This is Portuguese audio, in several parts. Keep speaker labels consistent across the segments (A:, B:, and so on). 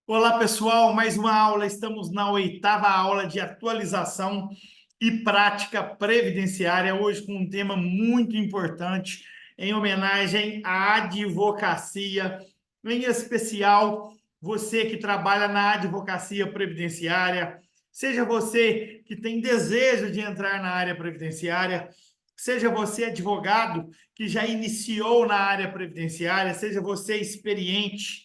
A: Olá, pessoal, mais uma aula. Estamos na oitava aula de atualização e prática previdenciária, hoje com um tema muito importante, em homenagem à advocacia, em especial você que trabalha na advocacia previdenciária, seja você que tem desejo de entrar na área previdenciária, seja você advogado que já iniciou na área previdenciária, seja você experiente.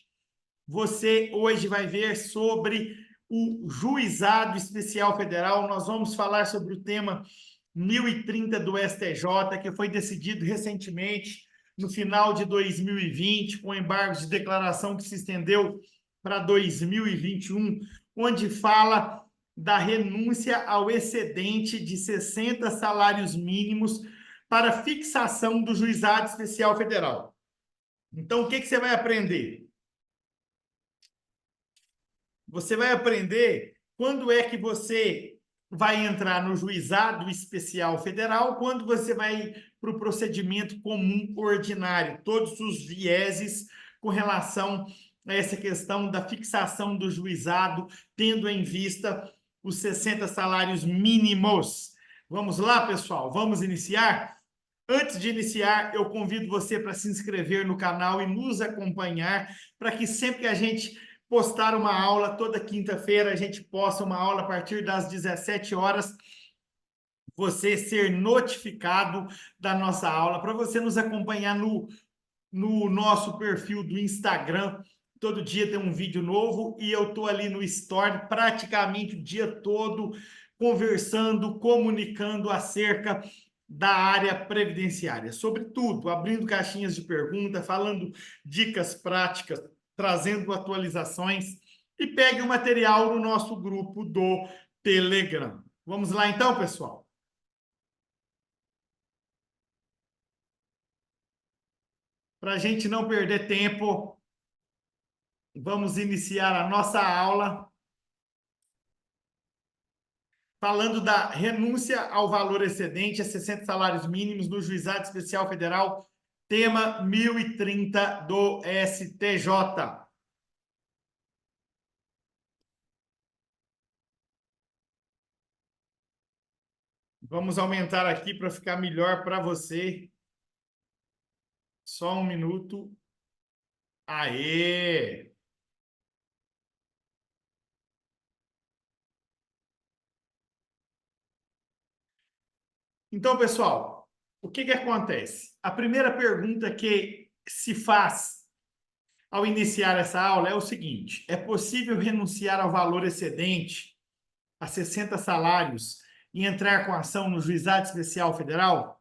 A: Você hoje vai ver sobre o Juizado Especial Federal. Nós vamos falar sobre o tema 1030 do STJ, que foi decidido recentemente, no final de 2020, com embargo de declaração que se estendeu para 2021, onde fala da renúncia ao excedente de 60 salários mínimos para fixação do Juizado Especial Federal. Então, o que você vai aprender? Você vai aprender quando é que você vai entrar no Juizado Especial Federal, quando você vai para o procedimento comum ordinário, todos os vieses com relação a essa questão da fixação do juizado, tendo em vista os 60 salários mínimos. Vamos lá, pessoal? Vamos iniciar? Antes de iniciar, eu convido você para se inscrever no canal e nos acompanhar, para que sempre que a gente postar uma aula, toda quinta-feira a gente posta uma aula a partir das 17 horas, você ser notificado da nossa aula, para você nos acompanhar no nosso perfil do Instagram. Todo dia tem um vídeo novo e eu estou ali no Story praticamente o dia todo conversando, comunicando acerca da área previdenciária, sobre tudo, abrindo caixinhas de pergunta, falando dicas práticas, trazendo atualizações, e pegue o material no nosso grupo do Telegram. Vamos lá então, pessoal? Para a gente não perder tempo, vamos iniciar a nossa aula falando da renúncia ao valor excedente a 60 salários mínimos no Juizado Especial Federal, tema 1030 do STJ. Vamos aumentar aqui para ficar melhor para você. Só um minuto. Aê! Então, pessoal, o que acontece? A primeira pergunta que se faz ao iniciar essa aula é o seguinte: é possível renunciar ao valor excedente a 60 salários e entrar com ação no Juizado Especial Federal?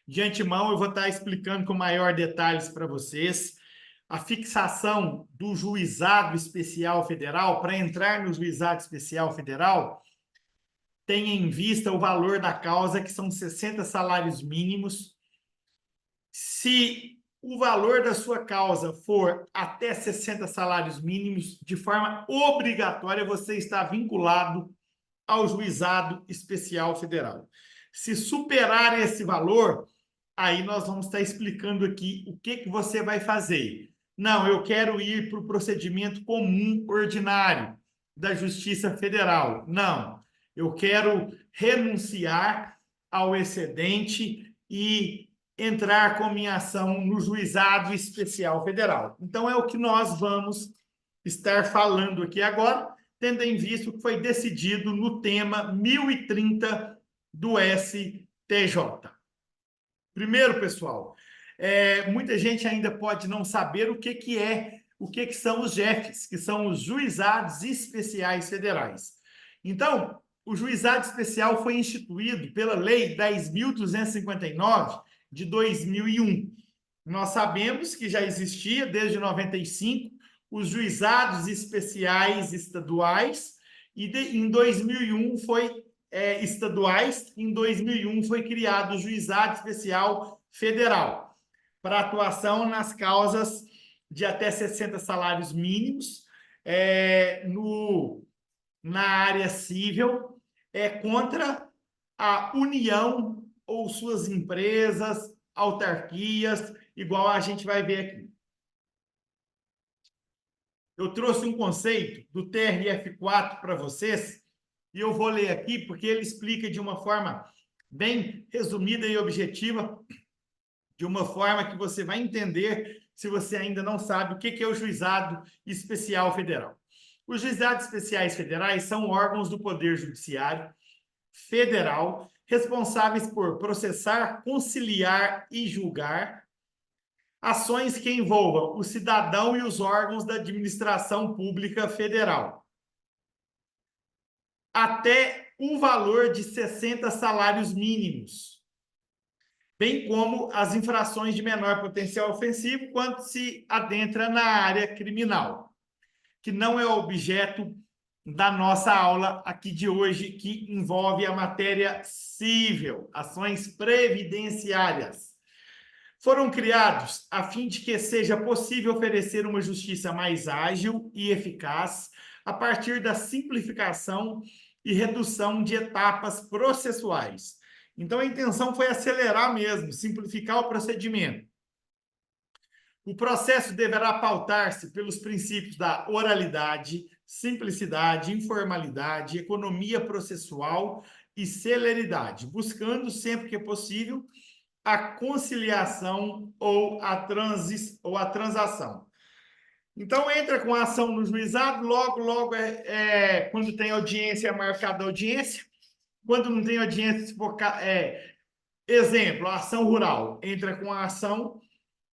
A: De antemão, eu vou estar explicando com maior detalhes para vocês. A fixação do Juizado Especial Federal, para entrar no Juizado Especial Federal, tem em vista o valor da causa, que são 60 salários mínimos. Se o valor da sua causa for até 60 salários mínimos, de forma obrigatória, você está vinculado ao Juizado Especial Federal. Se superar esse valor, aí nós vamos estar explicando aqui o que você vai fazer. Não, eu quero ir para o procedimento comum ordinário da Justiça Federal. Não, eu quero renunciar ao excedente e entrar com minha ação no Juizado Especial Federal. Então, é o que nós vamos estar falando aqui agora, tendo em vista o que foi decidido no tema 1030 do STJ. Primeiro, pessoal, muita gente ainda pode não saber o que são os JEFs, que são os Juizados Especiais Federais. Então, o Juizado Especial foi instituído pela Lei 10.259 de 2001. Nós sabemos que já existia desde 95 os Juizados Especiais Estaduais e em 2001 foi estaduais, em 2001 foi criado o Juizado Especial Federal para atuação nas causas de até 60 salários mínimos na área civil contra a União ou suas empresas, autarquias, igual a gente vai ver aqui. eu trouxe um conceito do TRF4 para vocês, e eu vou ler aqui porque ele explica de uma forma bem resumida e objetiva, de uma forma que você vai entender se você ainda não sabe o que é o Juizado Especial Federal. Os juizados especiais federais são órgãos do Poder Judiciário Federal responsáveis por processar, conciliar e julgar ações que envolvam o cidadão e os órgãos da administração pública federal, até o valor de 60 salários mínimos, bem como as infrações de menor potencial ofensivo quando se adentra na área criminal, que não é objeto da nossa aula aqui de hoje, que envolve a matéria civil, ações previdenciárias. Foram criados a fim de que seja possível oferecer uma justiça mais ágil e eficaz a partir da simplificação e redução de etapas processuais. Então, a intenção foi acelerar mesmo, simplificar o procedimento. O processo deverá pautar-se pelos princípios da oralidade, simplicidade, informalidade, economia processual e celeridade, buscando sempre que é possível a conciliação ou a transação. Então, entra com a ação no juizado, logo quando tem audiência, é marcada a audiência. Quando não tem audiência, exemplo, a ação rural. Entra com a ação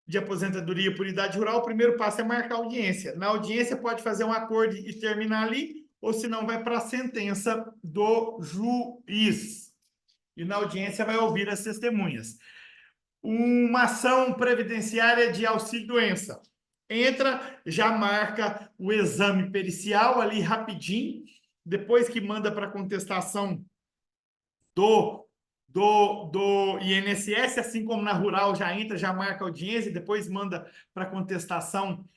A: de aposentadoria por idade rural, o primeiro passo é marcar a audiência. Na audiência, pode fazer um acordo e terminar ali, ou se não, vai para a sentença do juiz. E na audiência vai ouvir as testemunhas. Uma ação previdenciária de auxílio-doença. Entra, já marca o exame pericial ali rapidinho, depois que manda para contestação do INSS, assim como na rural já entra, já marca audiência, depois manda para contestação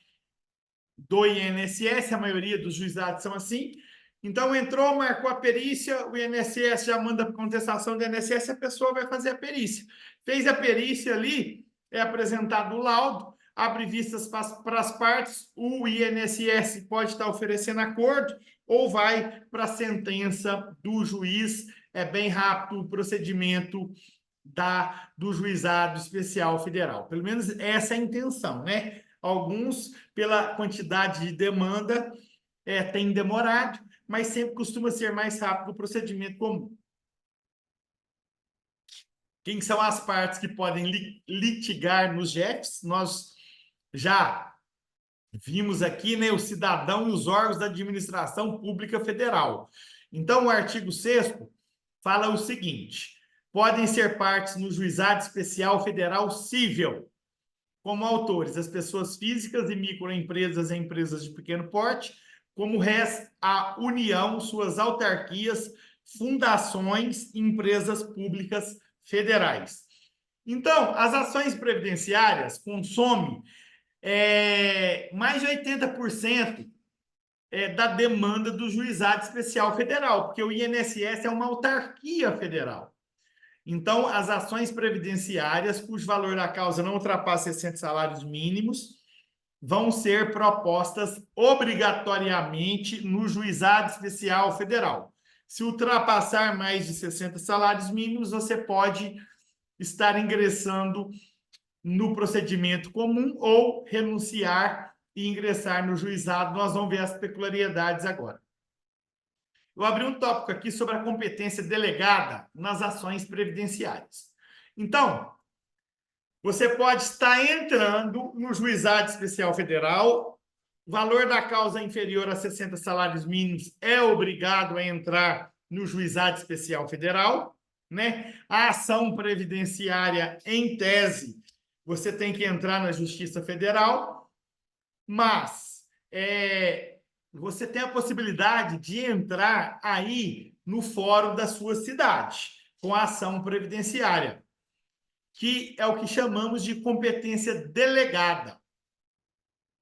A: do INSS, a maioria dos juizados são assim. Então, entrou, marcou a perícia, o INSS já manda para contestação do INSS, a pessoa vai fazer a perícia. Fez a perícia ali, é apresentado o laudo, abre vistas para as partes, o INSS pode estar oferecendo acordo ou vai para a sentença do juiz. É bem rápido o procedimento do Juizado Especial Federal. Pelo menos essa é a intenção, né? Alguns, pela quantidade de demanda, tem demorado, mas sempre costuma ser mais rápido o procedimento comum. Quem são as partes que podem litigar nos JEFs? Nós já vimos aqui, né, o cidadão e os órgãos da administração pública federal. Então, o artigo 6º fala o seguinte: podem ser partes no Juizado Especial Federal Cível, como autores, as pessoas físicas e microempresas e empresas de pequeno porte, como a União, suas autarquias, fundações e empresas públicas federais. Então, as ações previdenciárias consomem mais de 80% da demanda do Juizado Especial Federal, porque o INSS é uma autarquia federal. Então, as ações previdenciárias, cujo valor da causa não ultrapassa 60 salários mínimos, vão ser propostas obrigatoriamente no Juizado Especial Federal. Se ultrapassar mais de 60 salários mínimos, você pode estar ingressando no procedimento comum ou renunciar e ingressar no juizado. Nós vamos ver as peculiaridades agora. Eu abri um tópico aqui sobre a competência delegada nas ações previdenciárias. Então, você pode estar entrando no Juizado Especial Federal, o valor da causa inferior a 60 salários mínimos é obrigado a entrar no Juizado Especial Federal, né? A ação previdenciária, em tese, você tem que entrar na Justiça Federal, mas você tem a possibilidade de entrar aí no fórum da sua cidade, com a ação previdenciária, que é o que chamamos de competência delegada,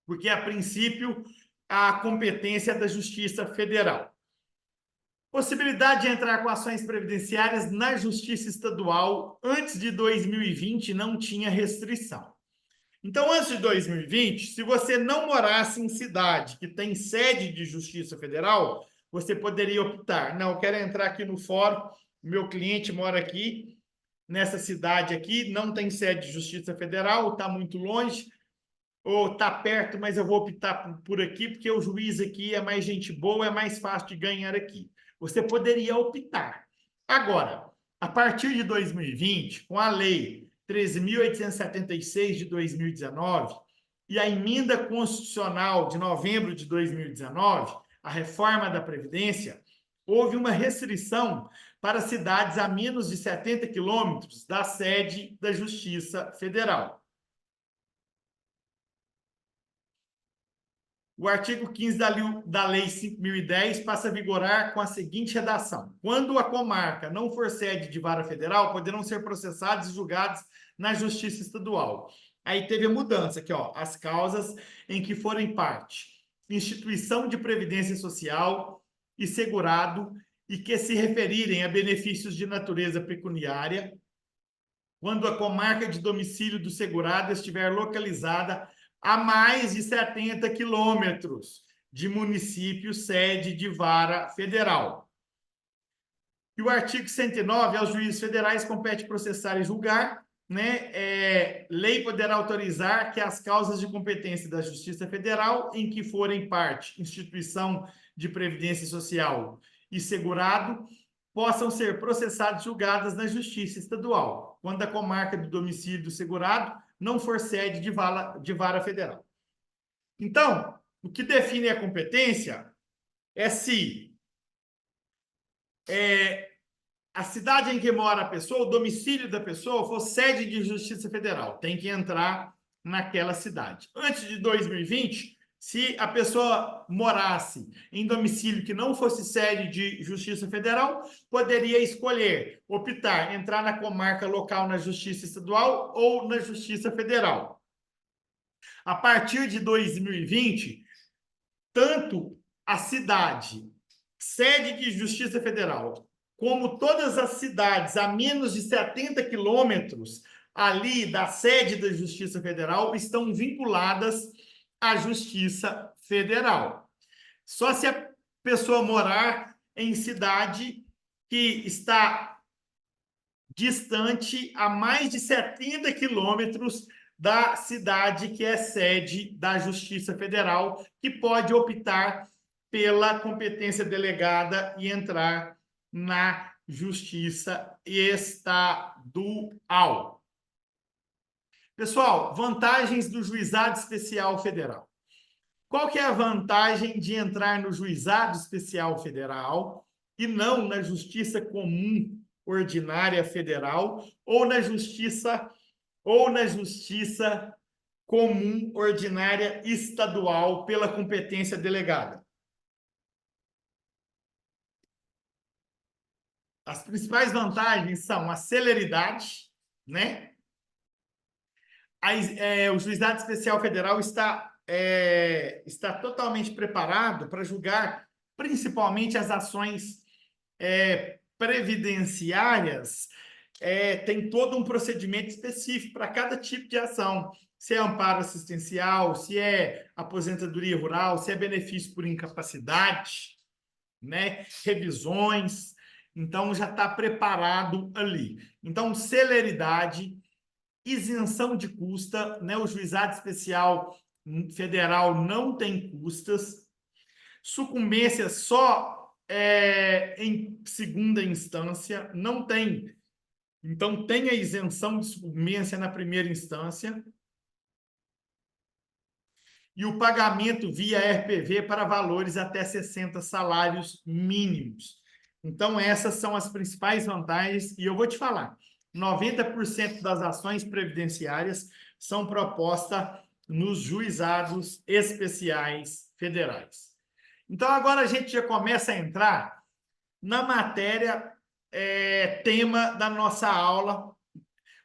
A: porque, a princípio, a competência é da Justiça Federal. Possibilidade de entrar com ações previdenciárias na Justiça Estadual, antes de 2020, não tinha restrição. Então, antes de 2020, se você não morasse em cidade que tem sede de Justiça Federal, você poderia optar. Não, eu quero entrar aqui no fórum, meu cliente mora aqui, nessa cidade aqui, não tem sede de Justiça Federal, está muito longe, ou está perto, mas eu vou optar por aqui, porque o juiz aqui é mais gente boa, é mais fácil de ganhar aqui. Você poderia optar. Agora, a partir de 2020, com a Lei 13.876 de 2019 e a emenda constitucional de novembro de 2019, a reforma da Previdência, houve uma restrição para cidades a menos de 70 quilômetros da sede da Justiça Federal. O artigo 15 da Lei 5.010 passa a vigorar com a seguinte redação: quando a comarca não for sede de vara federal, poderão ser processados e julgados na Justiça Estadual. Aí teve a mudança aqui, ó, as causas em que forem parte: instituição de previdência social e segurado e que se referirem a benefícios de natureza pecuniária, quando a comarca de domicílio do segurado estiver localizada a mais de 70 quilômetros de município sede de vara federal. E o artigo 109, aos juízes federais compete processar e julgar, né? Lei poderá autorizar que as causas de competência da Justiça Federal, em que forem parte instituição de previdência social e segurado, possam ser processadas e julgadas na Justiça Estadual, quando a comarca do domicílio do segurado não for sede de vara federal. Então, o que define a competência é se a cidade em que mora a pessoa, o domicílio da pessoa, for sede de Justiça Federal. Tem que entrar naquela cidade. Antes de 2020, se a pessoa morasse em domicílio que não fosse sede de Justiça Federal, poderia escolher, optar, entrar na comarca local na Justiça Estadual ou na Justiça Federal. A partir de 2020, tanto a cidade, sede de Justiça Federal, como todas as cidades a menos de 70 quilômetros ali da sede da Justiça Federal estão vinculadas à Justiça Federal. Só se a pessoa morar em cidade que está distante a mais de 70 quilômetros da cidade que é sede da Justiça Federal, que pode optar pela competência delegada e entrar na Justiça Estadual. Pessoal, vantagens do Juizado Especial Federal. Qual que é a vantagem de entrar no Juizado Especial Federal e não na Justiça Comum Ordinária Federal ou na Justiça Comum Ordinária Estadual pela competência delegada? As principais vantagens são a celeridade, né? O Juizado Especial Federal está totalmente preparado para julgar principalmente as ações previdenciárias. Tem todo um procedimento específico para cada tipo de ação. Se é amparo assistencial, se é aposentadoria rural, se é benefício por incapacidade, né? Revisões. Então, já está preparado ali. Então, celeridade, isenção de custa, né? O Juizado Especial Federal não tem custas. Sucumbência só em segunda instância, não tem. Então, tem a isenção de sucumbência na primeira instância. E o pagamento via RPV para valores até 60 salários mínimos. Então, essas são as principais vantagens. E eu vou te falar, 90% das ações previdenciárias são propostas nos juizados especiais federais. Então, agora a gente já começa a entrar na matéria tema da nossa aula,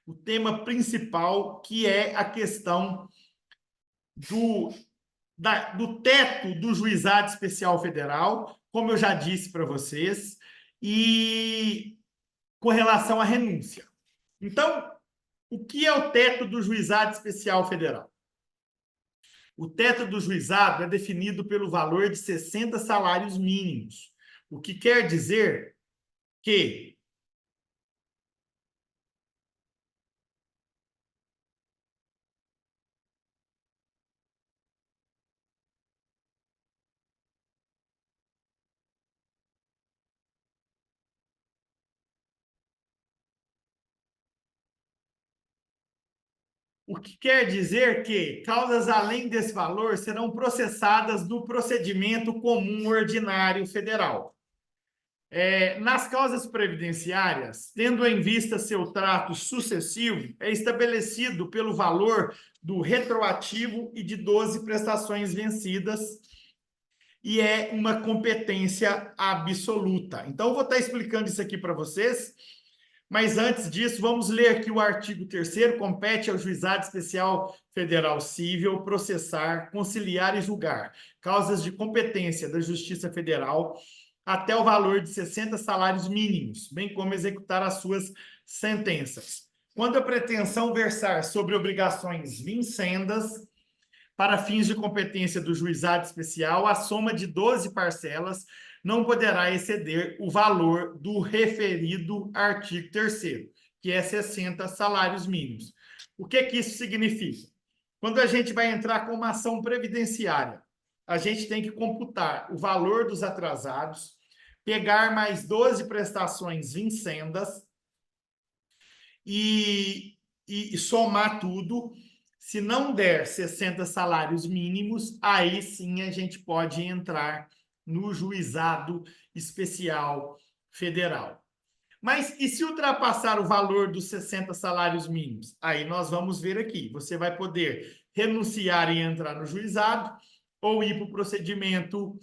A: o tema principal, que é a questão do teto do Juizado Especial Federal, como eu já disse para vocês, e com relação à renúncia. Então, O que é o teto do Juizado Especial Federal? O teto do juizado é definido pelo valor de 60 salários mínimos, o que quer dizer que causas além desse valor serão processadas no procedimento comum ordinário federal. Nas causas previdenciárias, tendo em vista seu trato sucessivo, é estabelecido pelo valor do retroativo e de 12 prestações vencidas, e é uma competência absoluta. Então, eu vou estar explicando isso aqui para vocês, mas antes disso, vamos ler aqui o artigo 3º, compete ao Juizado Especial Federal Cível processar, conciliar e julgar causas de competência da Justiça Federal até o valor de 60 salários mínimos, bem como executar as suas sentenças. Quando a pretensão versar sobre obrigações vincendas, para fins de competência do juizado especial, a soma de 12 parcelas não poderá exceder o valor do referido artigo 3º, que é 60 salários mínimos. O que isso significa? Quando a gente vai entrar com uma ação previdenciária, a gente tem que computar o valor dos atrasados, pegar mais 12 prestações vincendas e somar tudo. Se não der 60 salários mínimos, aí sim a gente pode entrar no Juizado Especial Federal. Mas e se ultrapassar o valor dos 60 salários mínimos? Aí nós vamos ver aqui. Você vai poder renunciar e entrar no juizado ou ir para o procedimento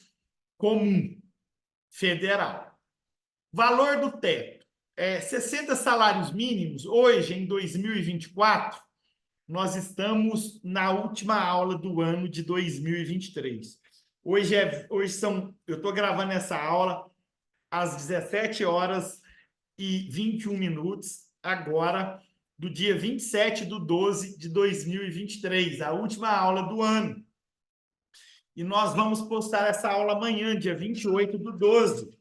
A: comum federal. Valor do teto. 60 salários mínimos, hoje, em 2024, nós estamos na última aula do ano de 2023. Hoje eu estou gravando essa aula às 17 horas e 21 minutos, agora, do dia 27/12 de 2023, a última aula do ano. E nós vamos postar essa aula amanhã, dia 28/12.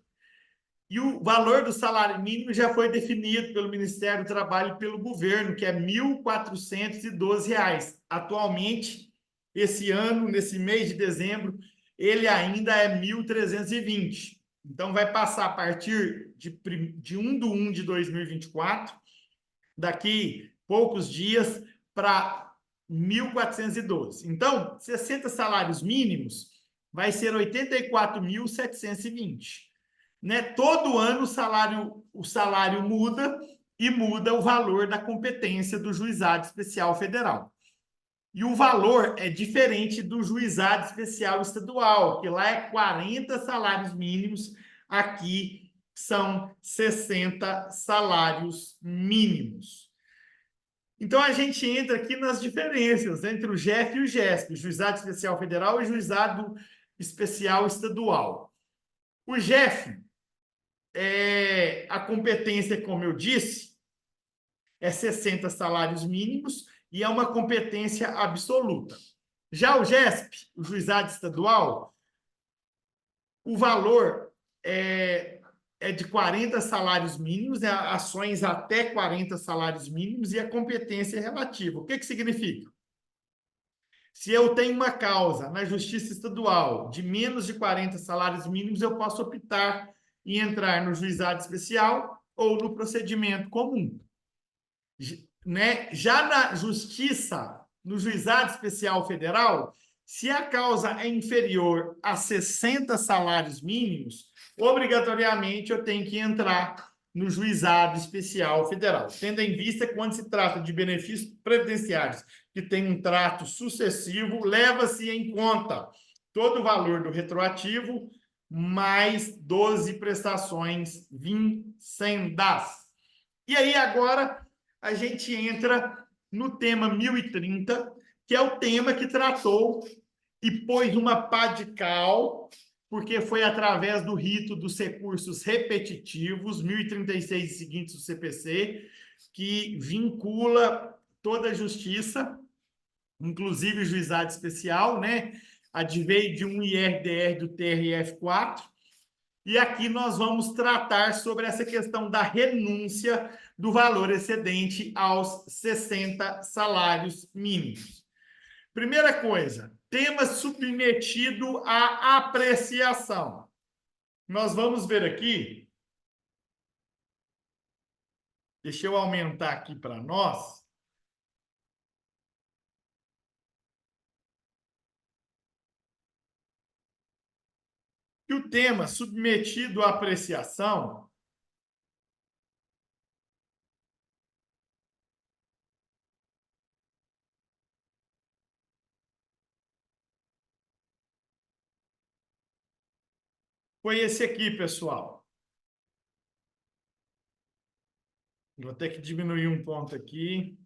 A: E o valor do salário mínimo já foi definido pelo Ministério do Trabalho e pelo governo, que é R$ 1.412. Atualmente, esse ano, nesse mês de dezembro, ele ainda é 1.320. Então, vai passar a partir de 1/1 de 2024, daqui poucos dias, para 1.412. Então, 60 salários mínimos vai ser 84.720. Né? Todo ano o salário muda e muda o valor da competência do Juizado Especial Federal. E o valor é diferente do Juizado Especial Estadual, que lá é 40 salários mínimos, aqui são 60 salários mínimos. Então, a gente entra aqui nas diferenças entre o JEF e o GESP, Juizado Especial Federal e Juizado Especial Estadual. O JEF, a competência, como eu disse, é 60 salários mínimos e é uma competência absoluta. Já o GESP, o Juizado Estadual, o valor é de 40 salários mínimos, ações até 40 salários mínimos, e a competência é relativa. O que significa? Se eu tenho uma causa na Justiça Estadual de menos de 40 salários mínimos, eu posso optar em entrar no juizado especial ou no procedimento comum. Né? Já na Justiça, no Juizado Especial Federal, se a causa é inferior a 60 salários mínimos, obrigatoriamente eu tenho que entrar no Juizado Especial Federal, tendo em vista que quando se trata de benefícios previdenciários que tem um trato sucessivo, leva-se em conta todo o valor do retroativo, mais 12 prestações vincendas. E aí, agora, a gente entra no tema 1030, que é o tema que tratou e pôs uma pá de cal, porque foi através do rito dos recursos repetitivos, 1036 e seguintes do CPC, que vincula toda a justiça, inclusive o juizado especial, né? Adveio de um IRDR do TRF4. E aqui nós vamos tratar sobre essa questão da renúncia do valor excedente aos 60 salários mínimos. Primeira coisa, tema submetido à apreciação. Nós vamos ver aqui, deixa eu aumentar aqui para nós. Que o tema submetido à apreciação foi esse aqui, pessoal. Vou ter que diminuir um ponto aqui.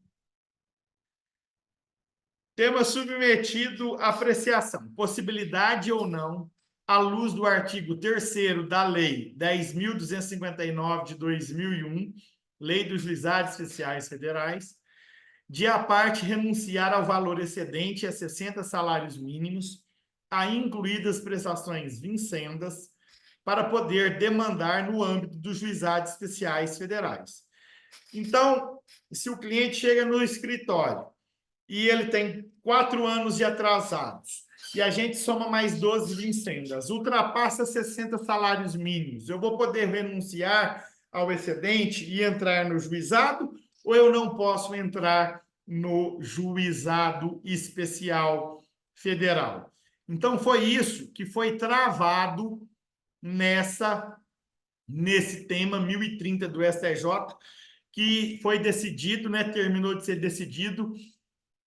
A: Tema submetido à apreciação. Possibilidade ou não, à luz do artigo 3º da Lei 10.259 de 2001, Lei dos Juizados Especiais Federais, de a parte renunciar ao valor excedente a 60 salários mínimos, aí incluídas prestações vincendas, para poder demandar no âmbito dos juizados especiais federais. Então, se o cliente chega no escritório e ele tem 4 anos de atrasados, e a gente soma mais 12 vincendas, ultrapassa 60 salários mínimos, eu vou poder renunciar ao excedente e entrar no juizado, ou eu não posso entrar no juizado especial federal? Então, foi isso que foi travado nesse tema 1030 do STJ, que foi decidido, né, terminou de ser decidido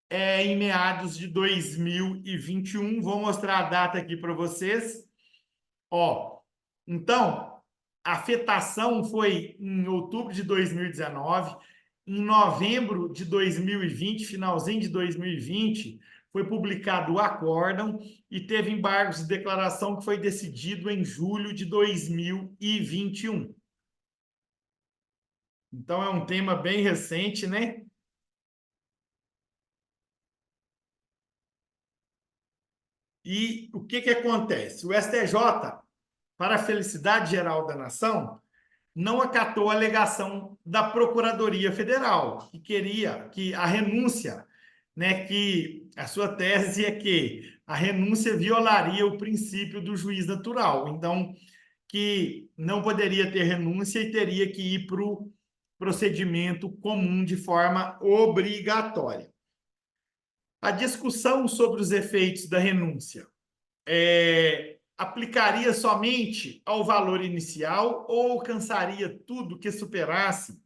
A: em meados de 2021. Vou mostrar a data aqui para vocês. Ó, então, a afetação foi em outubro de 2019, em novembro de 2020, finalzinho de 2020, foi publicado o acórdão e teve embargos de declaração que foi decidido em julho de 2021. Então, é um tema bem recente, né? E o que acontece? O STJ, para a felicidade geral da nação, não acatou a alegação da Procuradoria Federal, que queria que a renúncia, né, que a sua tese é que a renúncia violaria o princípio do juiz natural. Então, que não poderia ter renúncia e teria que ir para o procedimento comum de forma obrigatória. A discussão sobre os efeitos da renúncia aplicaria somente ao valor inicial ou alcançaria tudo que superasse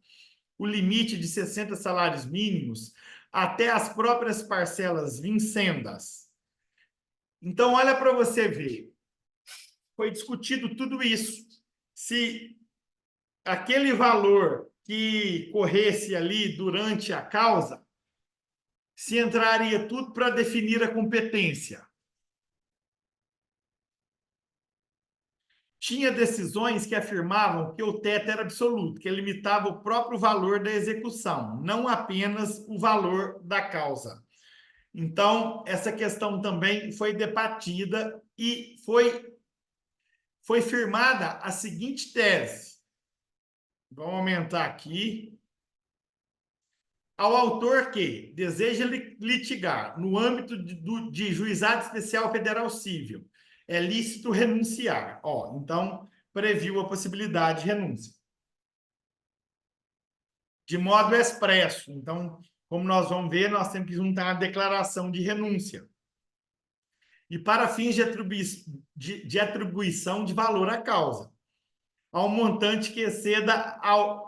A: o limite de 60 salários mínimos até as próprias parcelas vincendas? Então, olha para você ver. Foi discutido tudo isso. Se aquele valor que corresse ali durante a causa, se entraria tudo para definir a competência. Tinha decisões que afirmavam que o teto era absoluto, que limitava o próprio valor da execução, não apenas o valor da causa. Então, essa questão também foi debatida e foi firmada a seguinte tese. Vamos aumentar aqui. Ao autor que deseja litigar no âmbito de juizado especial federal civil, é lícito renunciar. Ó, então, previu a possibilidade de renúncia. De modo expresso. Então, como nós vamos ver, nós temos que juntar a declaração de renúncia. E para fins de atribuição de valor à causa, ao montante que exceda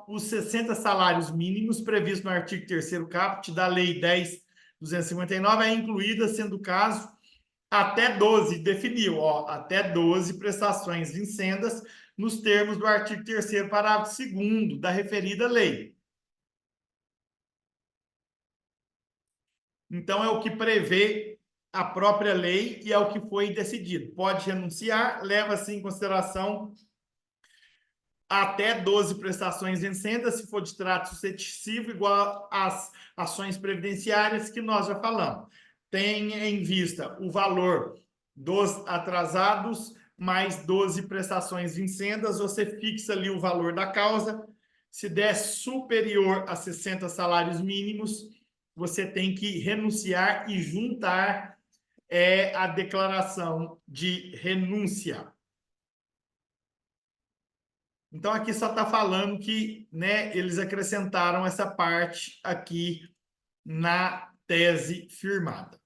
A: os 60 salários mínimos previstos no artigo 3º caput da Lei 10.259, é incluída, sendo o caso, até 12, definiu, ó, até 12 prestações vincendas nos termos do artigo 3º, parágrafo 2º da referida lei. Então, é o que prevê a própria lei e é o que foi decidido. Pode renunciar, leva-se em consideração até 12 prestações vencidas, se for de trato sucessivo, igual às ações previdenciárias que nós já falamos. Tenha em vista o valor dos atrasados mais 12 prestações vincendas, você fixa ali o valor da causa. Se der superior a 60 salários mínimos, você tem que renunciar e juntar a declaração de renúncia. Então, aqui só está falando que, né, eles acrescentaram essa parte aqui na tese firmada.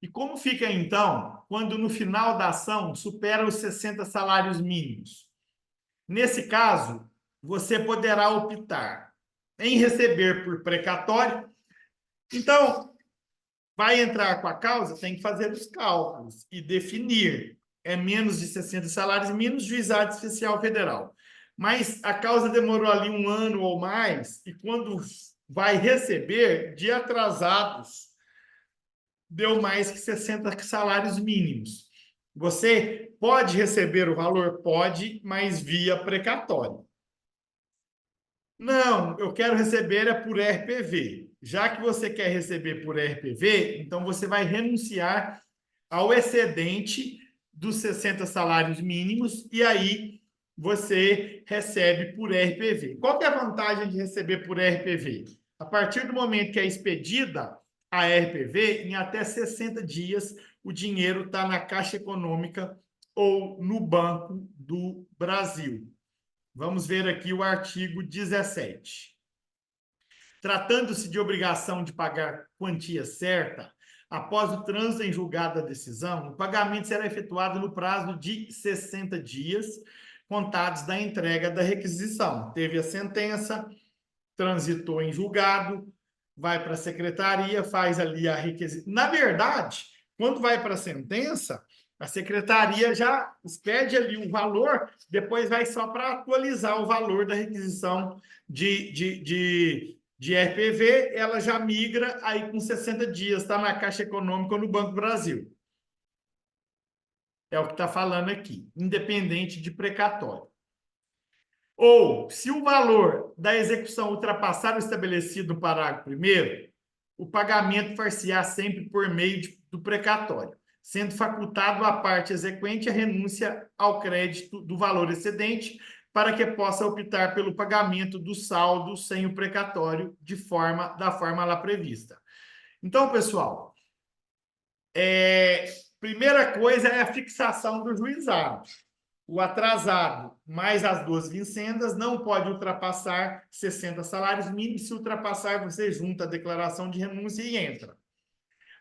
A: E como fica, então, quando no final da ação supera os 60 salários mínimos? Nesse caso, você poderá optar em receber por precatório. Então, vai entrar com a causa, tem que fazer os cálculos e definir. É menos de 60 salários mínimos, juizado especial federal. Mas a causa demorou ali 1 ano ou mais, e quando vai receber, de atrasados, deu mais que 60 salários mínimos. Você pode receber o valor? Pode, mas via precatório. Não, eu quero receber por RPV. Já que você quer receber por RPV, então você vai renunciar ao excedente dos 60 salários mínimos e aí você recebe por RPV. Qual que é a vantagem de receber por RPV? A partir do momento que é expedida a RPV, em até 60 dias, o dinheiro está na Caixa Econômica ou no Banco do Brasil. Vamos ver aqui o artigo 17. Tratando-se de obrigação de pagar quantia certa, após o trânsito em julgado da decisão, o pagamento será efetuado no prazo de 60 dias, contados da entrega da requisição. Teve a sentença, transitou em julgado, vai para a secretaria, faz ali a requisição. Na verdade, quando vai para a sentença, a secretaria já expede ali o valor, depois vai só para atualizar o valor da requisição de RPV, ela já migra aí com 60 dias, está na Caixa Econômica ou no Banco do Brasil. É o que está falando aqui, independente de precatório. Ou, se o valor da execução ultrapassar o estabelecido no parágrafo 1º, o pagamento far-se-á sempre por meio do precatório, sendo facultado à parte exequente a renúncia ao crédito do valor excedente para que possa optar pelo pagamento do saldo sem o precatório da forma lá prevista. Então, pessoal, primeira coisa é a fixação do juizado. O atrasado mais as 2 vincendas não pode ultrapassar 60 salários mínimos. Se ultrapassar, você junta a declaração de renúncia e entra.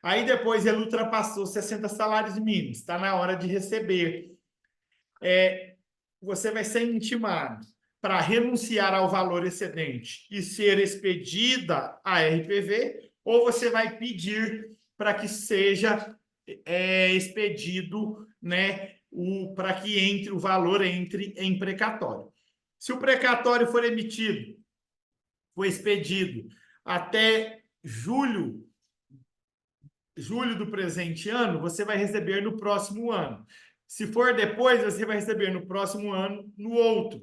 A: Aí depois ele ultrapassou 60 salários mínimos, está na hora de receber. Você vai ser intimado para renunciar ao valor excedente e ser expedida a RPV, ou você vai pedir para que seja expedido, né, para que o valor entre em precatório. Se o precatório for emitido, foi expedido até julho do presente ano, você vai receber no próximo ano. Se for depois, você vai receber no próximo ano, no outro.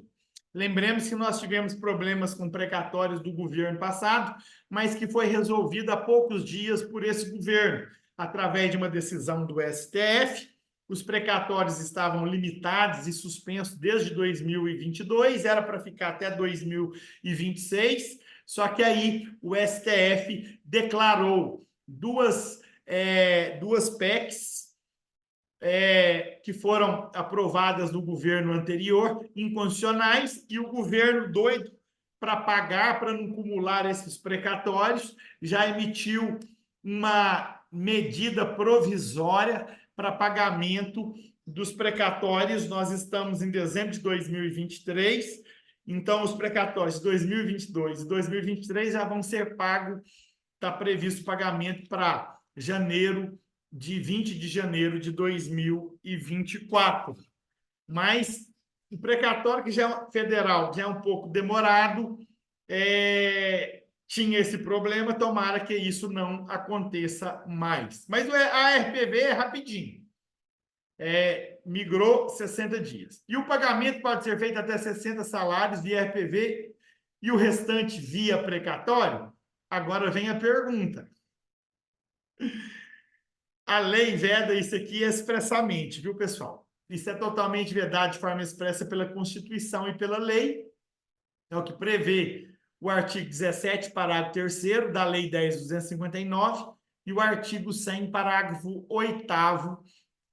A: Lembremos que nós tivemos problemas com precatórios do governo passado, mas que foi resolvido há poucos dias por esse governo, através de uma decisão do STF. Os precatórios estavam limitados e suspensos desde 2022, era para ficar até 2026, só que aí o STF declarou duas PECs que foram aprovadas no governo anterior, inconstitucionais, e o governo, doido para pagar, para não acumular esses precatórios, já emitiu uma medida provisória para pagamento dos precatórios. Nós estamos em dezembro de 2023, então os precatórios de 2022 e 2023 já vão ser pagos, está previsto pagamento para 20 de janeiro de 2024. Mas o precatório, que já é federal, já é um pouco demorado, tinha esse problema, tomara que isso não aconteça mais. Mas a RPV é rapidinho. Migrou 60 dias. E o pagamento pode ser feito até 60 salários via RPV e o restante via precatório? Agora vem a pergunta. A lei veda isso aqui expressamente, viu, pessoal? Isso é totalmente vedado de forma expressa pela Constituição e pela lei. É o que prevê o artigo 17, parágrafo 3º da Lei 10.259 e o artigo 100, parágrafo 8º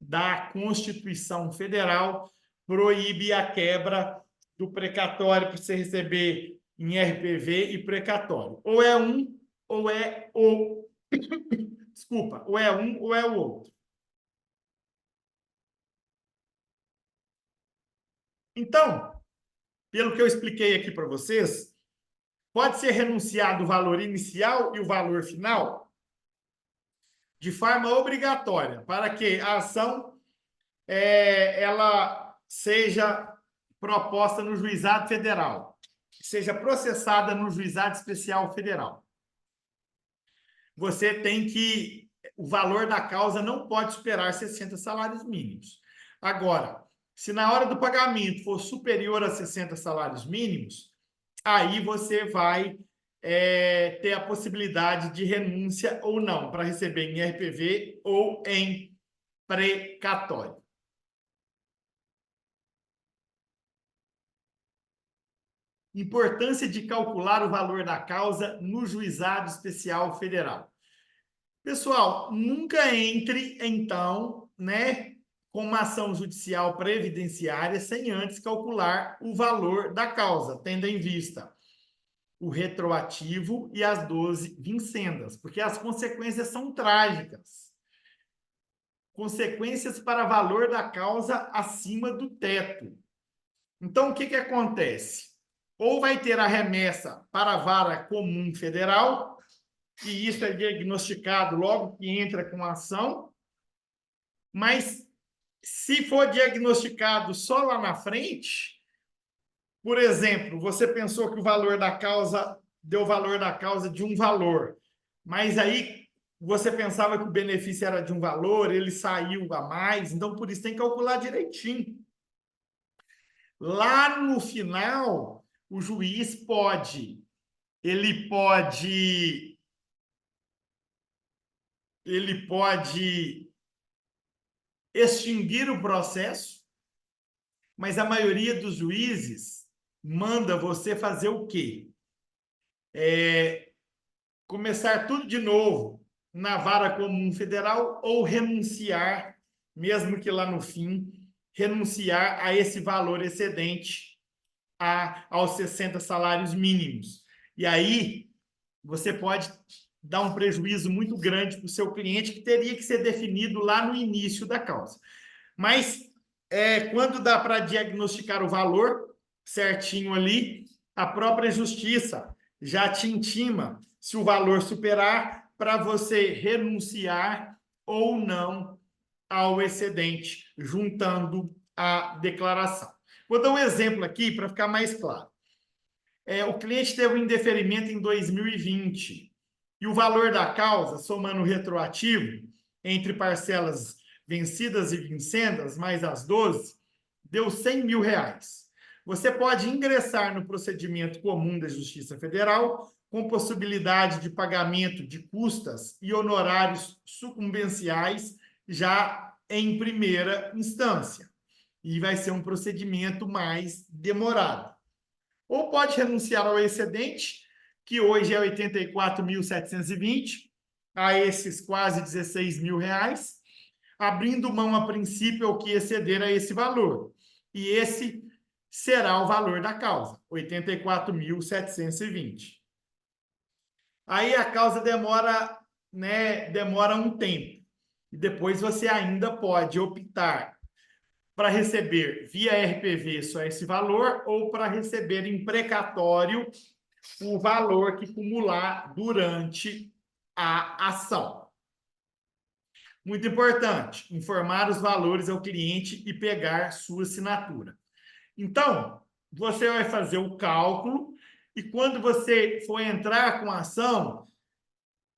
A: da Constituição Federal, proíbe a quebra do precatório para você receber em RPV e precatório. Ou é um, ou é o... Desculpa, ou é um ou é o outro. Então, pelo que eu expliquei aqui para vocês, pode ser renunciado o valor inicial e o valor final de forma obrigatória, para que a ação ela seja proposta no juizado federal, seja processada no juizado especial federal. Você tem que... O valor da causa não pode superar 60 salários mínimos. Agora, se na hora do pagamento for superior a 60 salários mínimos, aí você vai ter a possibilidade de renúncia ou não, para receber em RPV ou em precatório. Importância de calcular o valor da causa no juizado especial federal. Pessoal, nunca entre, então, com uma ação judicial previdenciária sem antes calcular o valor da causa, tendo em vista o retroativo e as 12 vincendas, porque as consequências são trágicas. Consequências para valor da causa acima do teto. Então, o que acontece? Ou vai ter a remessa para a vara comum federal, e isso é diagnosticado logo que entra com a ação, mas se for diagnosticado só lá na frente, por exemplo, você pensou que o valor da causa deu o valor da causa de um valor, mas aí você pensava que o benefício era de um valor, ele saiu a mais, então por isso tem que calcular direitinho. Lá no final, o juiz pode extinguir o processo, mas a maioria dos juízes manda você fazer o quê? Começar tudo de novo na vara comum federal ou renunciar, mesmo que lá no fim, renunciar a esse valor excedente aos 60 salários mínimos. E aí você pode dar um prejuízo muito grande para o seu cliente, que teria que ser definido lá no início da causa. Mas quando dá para diagnosticar o valor certinho ali, a própria justiça já te intima, se o valor superar, para você renunciar ou não ao excedente, juntando a declaração. Vou dar um exemplo aqui para ficar mais claro. O cliente teve um indeferimento em 2020 e o valor da causa, somando o retroativo, entre parcelas vencidas e vincendas, mais as 12, deu 100 mil reais. Você pode ingressar no procedimento comum da Justiça Federal com possibilidade de pagamento de custas e honorários sucumbenciais já em primeira instância. E vai ser um procedimento mais demorado. Ou pode renunciar ao excedente, que hoje é 84.720, a esses quase 16 mil reais, abrindo mão a princípio ao que exceder a esse valor. E esse será o valor da causa, 84.720. Aí a causa demora um tempo. E depois você ainda pode optar para receber via RPV só esse valor ou para receber em precatório o valor que acumular durante a ação. Muito importante, informar os valores ao cliente e pegar sua assinatura. Então, você vai fazer o cálculo e quando você for entrar com a ação,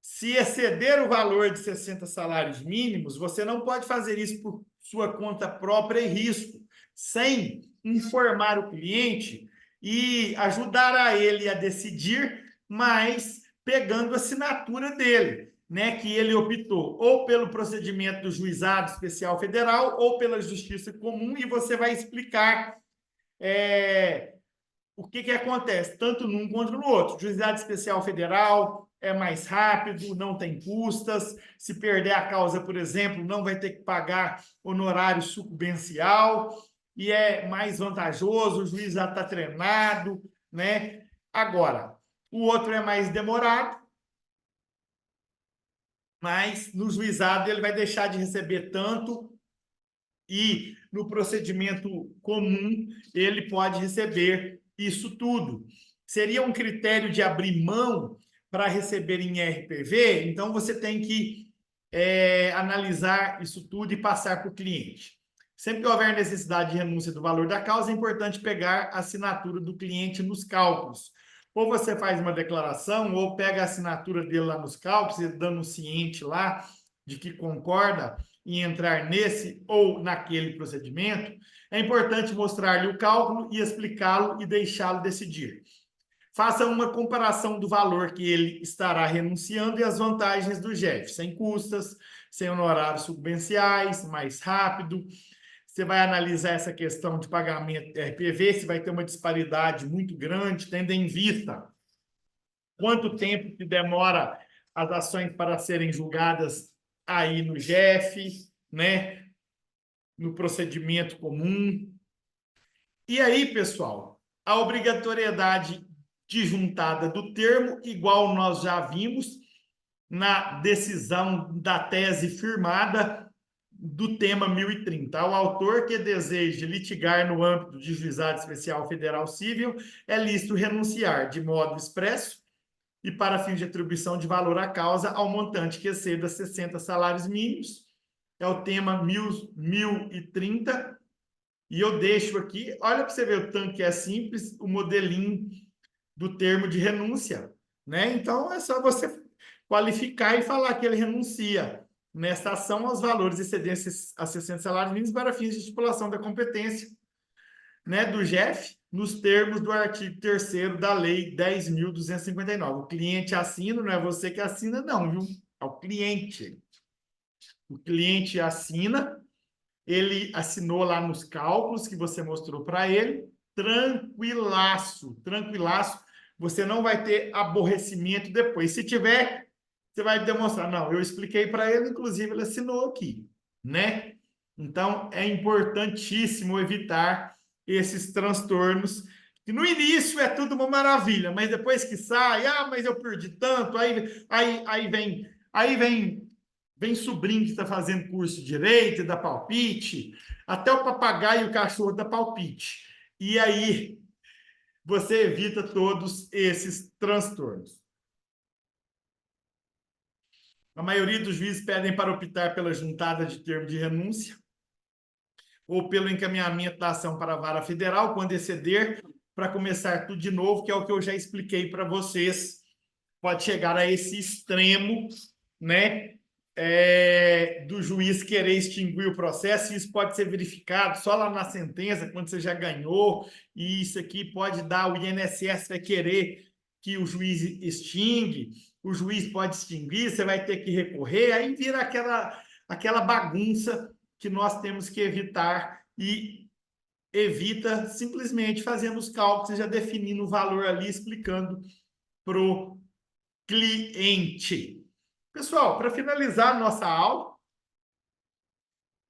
A: se exceder o valor de 60 salários mínimos, você não pode fazer isso por sua conta própria e risco, sem informar o cliente e ajudar a ele a decidir, mas pegando a assinatura dele, né, que ele optou ou pelo procedimento do Juizado Especial Federal ou pela Justiça Comum, e você vai explicar o que acontece, tanto num quanto no outro. O Juizado Especial Federal é mais rápido, não tem custas. Se perder a causa, por exemplo, não vai ter que pagar honorário sucumbencial e é mais vantajoso, o juiz já está treinado, né? Agora, o outro é mais demorado, mas no juizado ele vai deixar de receber tanto e no procedimento comum ele pode receber isso tudo. Seria um critério de abrir mão para receber em RPV, então você tem que analisar isso tudo e passar para o cliente. Sempre que houver necessidade de renúncia do valor da causa, é importante pegar a assinatura do cliente nos cálculos. Ou você faz uma declaração, ou pega a assinatura dele lá nos cálculos, dando ciente lá de que concorda em entrar nesse ou naquele procedimento. É importante mostrar-lhe o cálculo e explicá-lo e deixá-lo decidir. Faça uma comparação do valor que ele estará renunciando e as vantagens do JEF, sem custas, sem honorários sucumbenciais, mais rápido. Você vai analisar essa questão de pagamento RPV, se vai ter uma disparidade muito grande, tendo em vista quanto tempo que demora as ações para serem julgadas aí no JEF, né? No procedimento comum. E aí, pessoal, a obrigatoriedade de juntada do termo, igual nós já vimos na decisão da tese firmada do tema 1030. Ao autor que deseje litigar no âmbito de Juizado Especial Federal Civil, é lícito renunciar de modo expresso e para fins de atribuição de valor à causa ao montante que exceda 60 salários mínimos. É o tema 1030. E eu deixo aqui, olha para você ver o tanto que é simples, o modelinho do termo de renúncia, né? Então, é só você qualificar e falar que ele renuncia nesta ação aos valores excedentes a 60 salários mínimos para fins de estipulação da competência, né, do JEF, nos termos do artigo 3º da Lei 10.259. O cliente assina, não é você que assina, não, viu? É o cliente. O cliente assina, ele assinou lá nos cálculos que você mostrou para ele, tranquilaço, tranquilaço, você não vai ter aborrecimento depois. Se tiver, você vai demonstrar, não, eu expliquei para ele, inclusive ele assinou aqui, né? Então, é importantíssimo evitar esses transtornos, que no início é tudo uma maravilha, mas depois que sai, mas eu perdi tanto, aí vem sobrinho que está fazendo curso de direito, dá palpite, até o papagaio e o cachorro dá palpite. E aí você evita todos esses transtornos. A maioria dos juízes pedem para optar pela juntada de termo de renúncia ou pelo encaminhamento da ação para a vara federal, quando exceder, para começar tudo de novo, que é o que eu já expliquei para vocês. Pode chegar a esse extremo, né? Do juiz querer extinguir o processo, e isso pode ser verificado só lá na sentença, quando você já ganhou, e isso aqui pode dar, o INSS vai querer que o juiz extingue, o juiz pode extinguir, você vai ter que recorrer, aí vira aquela bagunça que nós temos que evitar, e evita simplesmente fazendo os cálculos e já definindo o valor ali, explicando para o cliente. Pessoal, para finalizar nossa aula,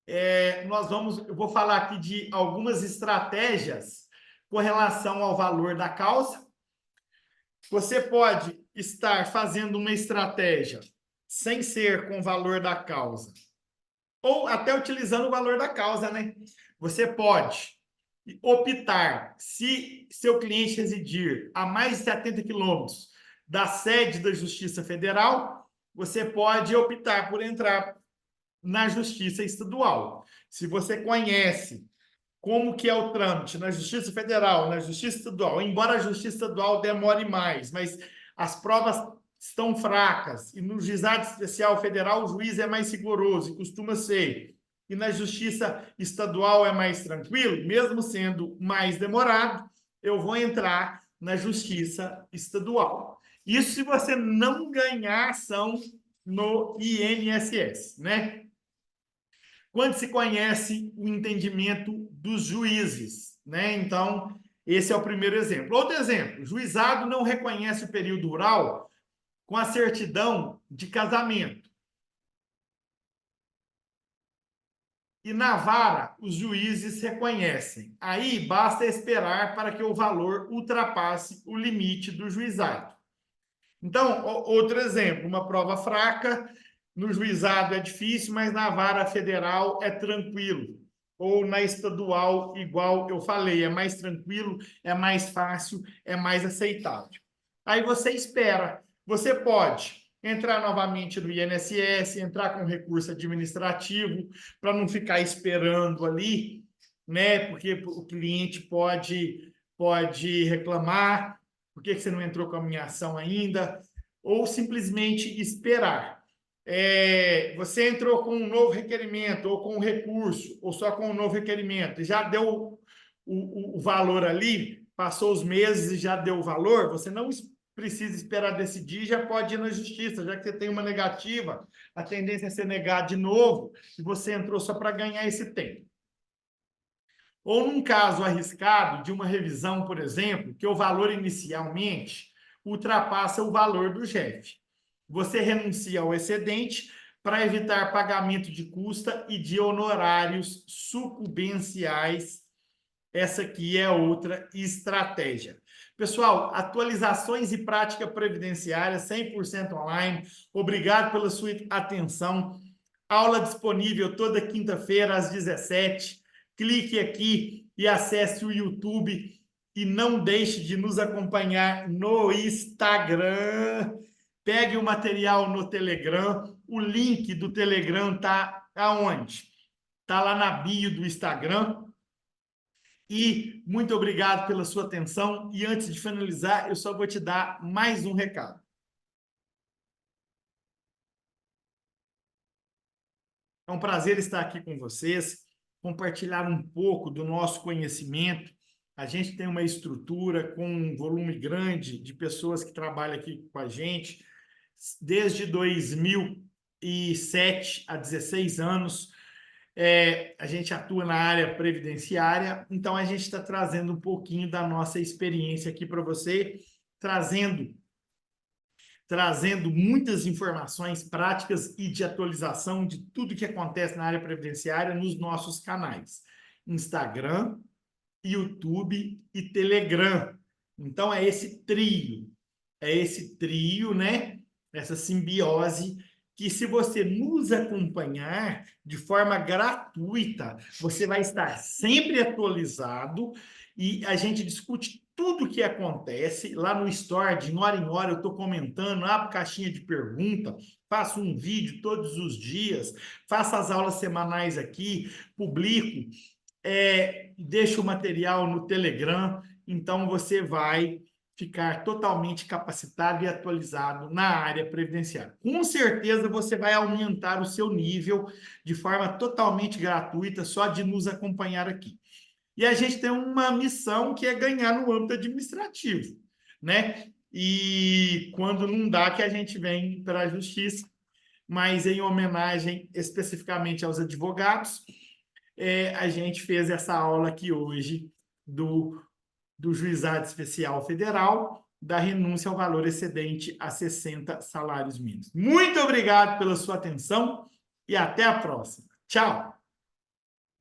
A: eu vou falar aqui de algumas estratégias com relação ao valor da causa. Você pode estar fazendo uma estratégia sem ser com o valor da causa, ou até utilizando o valor da causa, né? Você pode optar, se seu cliente residir a mais de 70 quilômetros da sede da Justiça Federal, você pode optar por entrar na Justiça Estadual. Se você conhece como que é o trâmite na Justiça Federal, na Justiça Estadual, embora a Justiça Estadual demore mais, mas as provas estão fracas, e no Juizado Especial Federal o juiz é mais rigoroso, e costuma ser, e na Justiça Estadual é mais tranquilo, mesmo sendo mais demorado, eu vou entrar na Justiça Estadual. Isso se você não ganhar ação no INSS, né? Quando se conhece o entendimento dos juízes, né? Então, esse é o primeiro exemplo. Outro exemplo, o juizado não reconhece o período rural com a certidão de casamento. E na vara, os juízes reconhecem. Aí basta esperar para que o valor ultrapasse o limite do juizado. Então, outro exemplo, uma prova fraca, no juizado é difícil, mas na vara federal é tranquilo. Ou na estadual, igual eu falei, é mais tranquilo, é mais fácil, é mais aceitável. Aí você espera. Você pode entrar novamente no INSS, entrar com recurso administrativo, para não ficar esperando ali, né? Porque o cliente pode reclamar, por que você não entrou com a minha ação ainda? Ou simplesmente esperar. Você entrou com um novo requerimento, ou com um recurso, ou só com um novo requerimento, já deu o valor ali, passou os meses e já deu o valor, você não precisa esperar decidir, já pode ir na justiça, já que você tem uma negativa, a tendência é ser negar de novo, e você entrou só para ganhar esse tempo. Ou num caso arriscado de uma revisão, por exemplo, que o valor inicialmente ultrapassa o valor do JEF. Você renuncia ao excedente para evitar pagamento de custa e de honorários sucumbenciais. Essa aqui é outra estratégia. Pessoal, atualizações e prática previdenciária 100% online. Obrigado pela sua atenção. Aula disponível toda quinta-feira às 17h. Clique aqui e acesse o YouTube e não deixe de nos acompanhar no Instagram. Pegue o material no Telegram. O link do Telegram está aonde? Está lá na bio do Instagram. E muito obrigado pela sua atenção. E antes de finalizar, eu só vou te dar mais um recado. É um prazer estar aqui com vocês, compartilhar um pouco do nosso conhecimento. A gente tem uma estrutura com um volume grande de pessoas que trabalham aqui com a gente. Desde 2007, há 16 anos, a gente atua na área previdenciária, então a gente está trazendo um pouquinho da nossa experiência aqui para você, trazendo muitas informações práticas e de atualização de tudo que acontece na área previdenciária nos nossos canais, Instagram, YouTube e Telegram. Então, é esse trio, né? Essa simbiose que, se você nos acompanhar de forma gratuita, você vai estar sempre atualizado e a gente discute tudo o que acontece lá no Store, de hora em hora eu estou comentando, abro caixinha de pergunta, faço um vídeo todos os dias, faço as aulas semanais aqui, publico, deixo o material no Telegram, então você vai ficar totalmente capacitado e atualizado na área previdenciária. Com certeza você vai aumentar o seu nível de forma totalmente gratuita, só de nos acompanhar aqui. E a gente tem uma missão que é ganhar no âmbito administrativo, né? E quando não dá, que a gente vem para a justiça, mas em homenagem especificamente aos advogados, a gente fez essa aula aqui hoje do Juizado Especial Federal, da renúncia ao valor excedente a 60 salários mínimos. Muito obrigado pela sua atenção e até a próxima. Tchau!